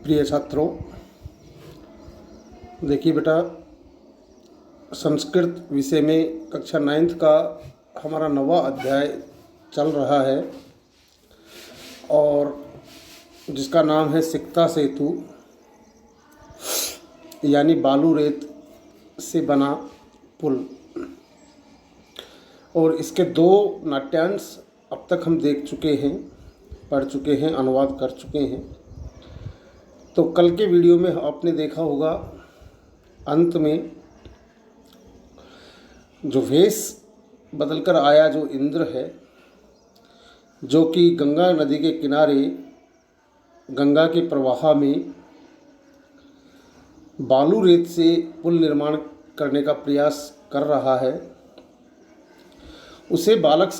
प्रिय छात्रों, देखिए बेटा, संस्कृत विषय में कक्षा 9th का हमारा 9वां अध्याय चल रहा है और जिसका नाम है सिकता सेतु, यानी बालू रेत से बना पुल। और इसके 2 नाट्यांश अब तक हम देख चुके हैं, पढ़ चुके हैं, अनुवाद कर चुके हैं। तो कल के वीडियो में आपने देखा होगा अंत में जो वेश बदलकर आया जो इंद्र है, जो कि गंगा नदी के किनारे गंगा के प्रवाह में बालू रेत से पुल निर्माण करने का प्रयास कर रहा है, उसे बालक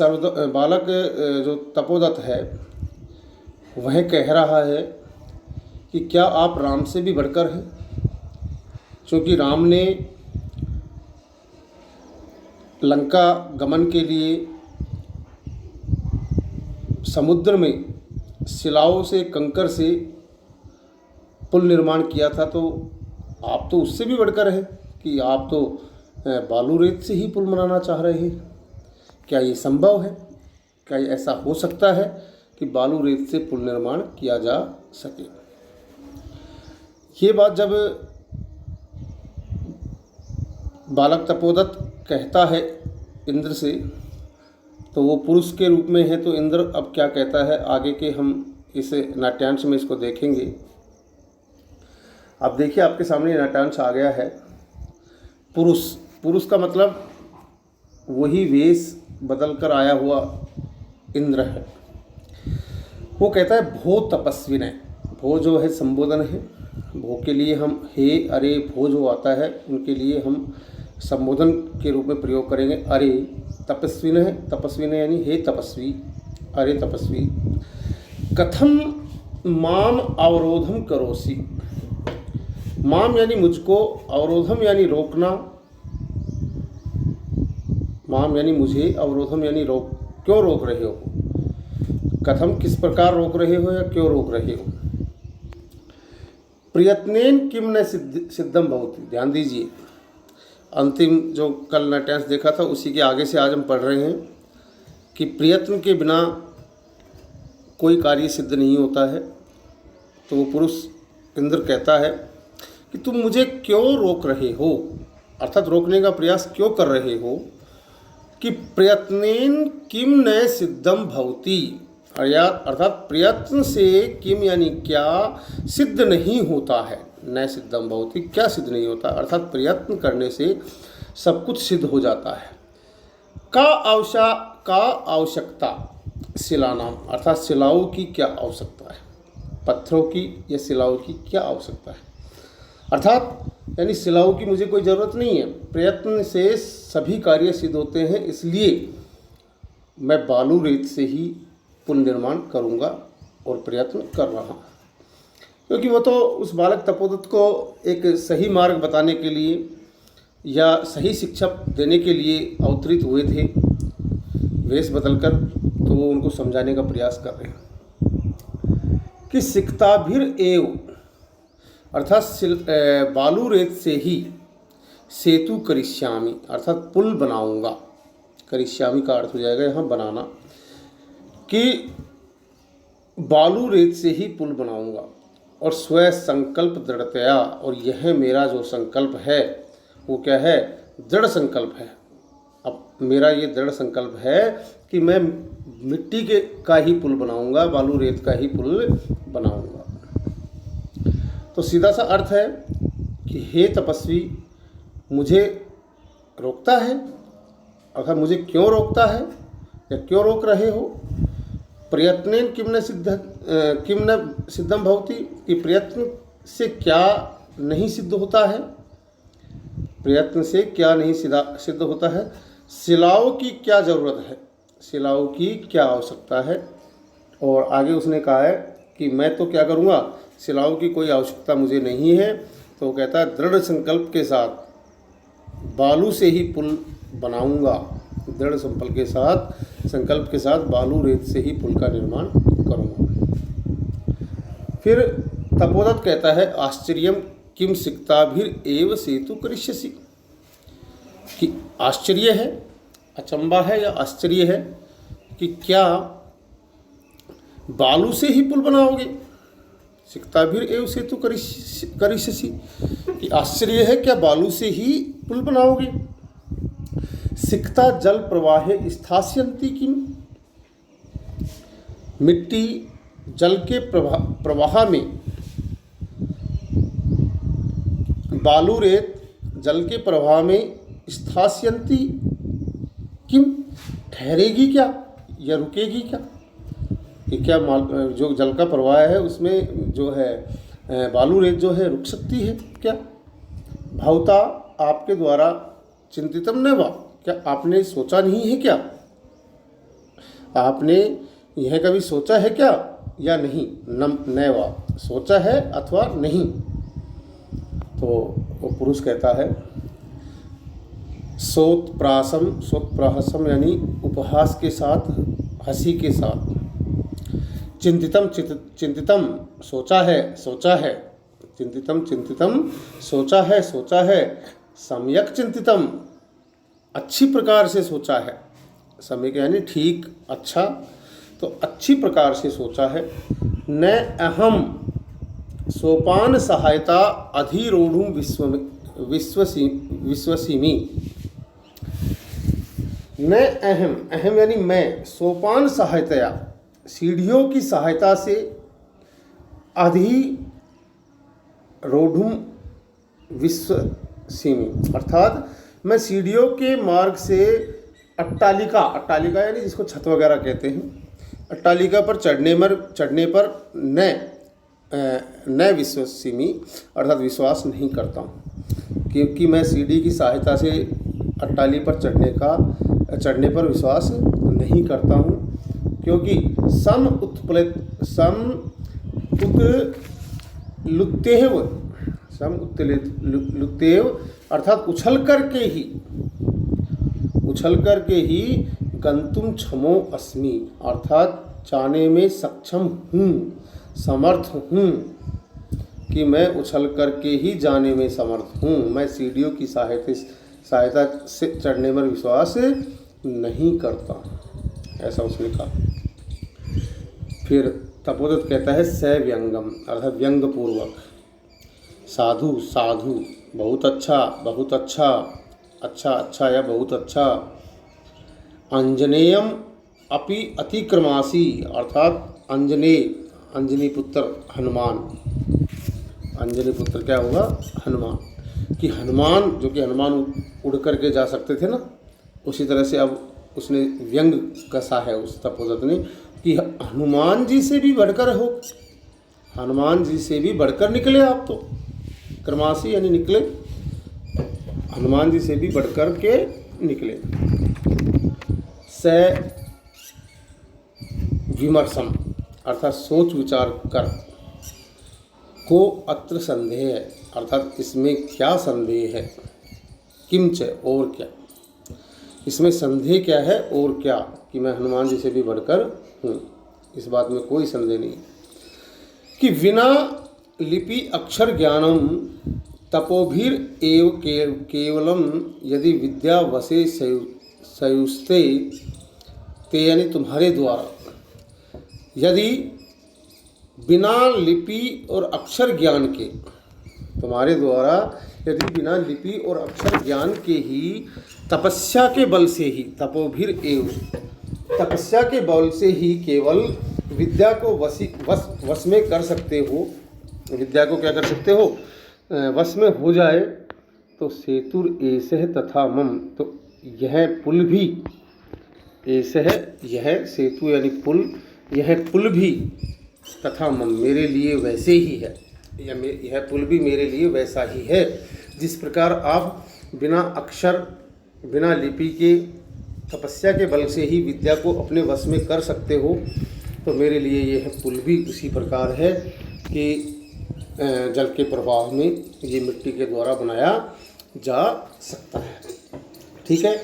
जो तपोदत्त है वह कह रहा है कि क्या आप राम से भी बढ़कर हैं, क्योंकि राम ने लंका गमन के लिए समुद्र में शिलाओं से, कंकर से पुल निर्माण किया था। तो आप तो उससे भी बढ़कर हैं कि आप तो बालू रेत से ही पुल बनाना चाह रहे हैं। क्या ये संभव है? क्या ये ऐसा हो सकता है कि बालू रेत से पुल निर्माण किया जा सके? ये बात जब बालक तपोदत्त कहता है इंद्र से, तो वो पुरुष के रूप में है। तो इंद्र अब क्या कहता है, आगे के हम इस नाट्यांश में इसको देखेंगे। अब देखिए, आपके सामने नाट्यांश आ गया है। पुरुष का मतलब वही वेश बदल कर आया हुआ इंद्र है। वो कहता है भो तपस्विने। भो जो है संबोधन है, भो के लिए हम हे, अरे, भो जो आता है उनके लिए हम संबोधन के रूप में प्रयोग करेंगे अरे। तपस्विन है, तपस्विन यानी हे तपस्वी, अरे तपस्वी। कथम माम अवरोधम करोसि। माम यानी मुझको, अवरोधम यानी रोकना, माम यानी मुझे, अवरोधम यानी क्यों रोक रहे हो। कथम किस प्रकार रोक रहे हो या क्यों रोक रहे हो। प्रयत्नेन किम न सिद्धम भवति। ध्यान दीजिए, अंतिम जो कल नाट्यांश देखा था उसी के आगे से आज हम पढ़ रहे हैं कि प्रयत्न के बिना कोई कार्य सिद्ध नहीं होता है। तो वो पुरुष इंद्र कहता है कि तुम मुझे क्यों रोक रहे हो, अर्थात रोकने का प्रयास क्यों कर रहे हो। कि प्रयत्नेन किम न सिद्धम भवति, अर्थात प्रयत्न से किम यानी क्या सिद्ध नहीं होता है। न सिद्धम भवति, क्या सिद्ध नहीं होता, अर्थात प्रयत्न करने से सब कुछ सिद्ध हो जाता है। का आवश्यकता शिलानाम, अर्थात शिलाओं की क्या आवश्यकता है, पत्थरों की या शिलाओं की क्या आवश्यकता है। अर्थात यानी शिलाओं की मुझे कोई ज़रूरत नहीं है, प्रयत्न से सभी कार्य सिद्ध होते हैं, इसलिए मैं बालू रेत से ही पुल निर्माण करूंगा और प्रयत्न कर रहा हूँ। क्योंकि वो तो उस बालक तपोदत्त को एक सही मार्ग बताने के लिए या सही शिक्षा देने के लिए अवतरित हुए थे वेश बदलकर, तो वो उनको समझाने का प्रयास कर रहे हैं कि सिकताभिर एव, अर्थात बालू रेत से ही सेतु करिष्यामि, अर्थात पुल बनाऊंगा। करिष्यामि का अर्थ हो जाएगा यहाँ बनाना, कि बालू रेत से ही पुल बनाऊंगा। और स्व संकल्प दृढ़तया, और यह मेरा जो संकल्प है वो क्या है, दृढ़ संकल्प है। अब मेरा ये दृढ़ संकल्प है कि मैं मिट्टी का ही पुल बनाऊंगा, बालू रेत का ही पुल बनाऊंगा। तो सीधा सा अर्थ है कि हे तपस्वी, मुझे रोकता है, अर्थात मुझे क्यों रोकता है या क्यों रोक रहे हो। प्रयत्नेन किम न सिद्धम भवति, कि प्रयत्न से क्या नहीं सिद्ध होता है, प्रयत्न से क्या नहीं सिद्ध होता है। शिलाओं की क्या ज़रूरत है, शिलाओं की क्या आवश्यकता है। और आगे उसने कहा है कि मैं तो क्या करूँगा, शिलाओं की कोई आवश्यकता मुझे नहीं है। तो वो कहता है दृढ़ संकल्प के साथ बालू से ही पुल बनाऊंगा, दृढ़ संकल्प के साथ बालू रेत से ही पुल का निर्माण करूंगा। फिर तपोदत्त कहता है आश्चर्यम किम सिक्ताभिर एव सेतु करिष्यसि, कि आश्चर्य है, अचंबा है या आश्चर्य है कि क्या बालू से ही पुल बनाओगे। सिक्ताभिर एव सेतु करिष्यसि, कि आश्चर्य है क्या बालू से ही पुल बनाओगे। सिक्ता जल प्रवाहे स्थास्यन्ति किम, मिट्टी जल के प्रवाह में, बालू रेत जल के प्रवाह में स्थास्यन्ति किम, ठहरेगी क्या या रुकेगी क्या, कि क्या जो जल का प्रवाह है उसमें जो है बालू रेत जो है रुक सकती है क्या। भवता आपके द्वारा चिंतितम न वा, क्या आपने सोचा नहीं है क्या, आपने यह कभी सोचा है क्या या नहीं, न वा सोचा है अथवा नहीं। तो वो पुरुष कहता है सोत्प्रासम यानी उपहास के साथ, हंसी के साथ, चिंतितम सोचा है चिंतितम सोचा है, सम्यक चिंतितम अच्छी प्रकार से सोचा है, सम्यक यानी ठीक, अच्छा, तो अच्छी प्रकार से सोचा है। न अहम सोपान सहायता अधिरोढ़ विश्वसीमि, न अहम यानी मैं, सोपान सहायतया सीढ़ियों की सहायता से, अधिरोढ़ विश्वसीमि अर्थात मैं सीढ़ियों के मार्ग से अट्टालिका यानी जिसको छत वगैरह कहते हैं, अट्टालिका पर चढ़ने पर न विश्वसीमि अर्थात विश्वास नहीं करता हूँ, क्योंकि मैं सीढ़ी की सहायता से अट्टाली पर चढ़ने पर विश्वास नहीं करता हूँ, क्योंकि सम उत्तलुत्तेव अर्थात उछल करके ही गंतुम क्षमो अस्मि अर्थात जाने में सक्षम हूँ, समर्थ हूँ, कि मैं उछल करके ही जाने में समर्थ हूँ, मैं सीढ़ियों की सहायता से चढ़ने में विश्वास नहीं करता, ऐसा उसने कहा। फिर तपोदत्त कहता है स व्यंगम अर्थात व्यंग पूर्वक, साधु बहुत अच्छा या बहुत अच्छा, अंजनेयम अपि अतिक्रमासी अर्थात अंजनी पुत्र हनुमान, अंजनी पुत्र क्या होगा, हनुमान, कि हनुमान जो कि हनुमान उड़ करके जा सकते थे ना, उसी तरह से अब उसने व्यंग कसा है उस तपोदत्त ने कि हनुमान जी से भी बढ़कर हो, हनुमान जी से भी बढ़कर निकले आप तो, क्रमासी यानी निकले, हनुमान जी से भी बढ़कर के निकले। स विमर्शम अर्थात सोच विचार कर, को अत्र संदेह अर्थात इसमें क्या संदेह है, किंच और क्या, इसमें संदेह क्या है और क्या, कि मैं हनुमान जी से भी बढ़कर हूँ, इस बात में कोई संदेह नहीं। कि बिना लिपि अक्षर ज्ञानम तपोभिर एव केवलम यदि विद्या वसे सयुस्ते ते यानी तुम्हारे द्वारा, यदि बिना लिपि और अक्षर ज्ञान के, तुम्हारे द्वारा यदि बिना लिपि और अक्षर ज्ञान के ही तपस्या के बल से ही, तपोभिर एव तपस्या के बल से ही केवल विद्या को वश में कर सकते हो, विद्या को क्या कर सकते हो, वश में हो जाए, तो सेतुर एसह तथा मम, तो यह पुल भी, एसह यह सेतु यानी पुल, यह पुल भी, तथा मम मेरे लिए वैसे ही है, यह पुल भी मेरे लिए वैसा ही है, जिस प्रकार आप बिना अक्षर बिना लिपि के तपस्या के बल से ही विद्या को अपने वश में कर सकते हो, तो मेरे लिए यह पुल भी उसी प्रकार है कि जल के प्रवाह में ये मिट्टी के द्वारा बनाया जा सकता है। ठीक है,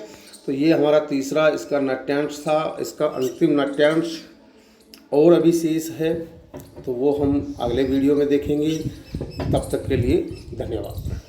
तो ये हमारा तीसरा इसका नाट्यांश था। इसका अंतिम नाट्यांश और अभी शेष है। तो वो हम अगले वीडियो में देखेंगे। तब तक के लिए धन्यवाद।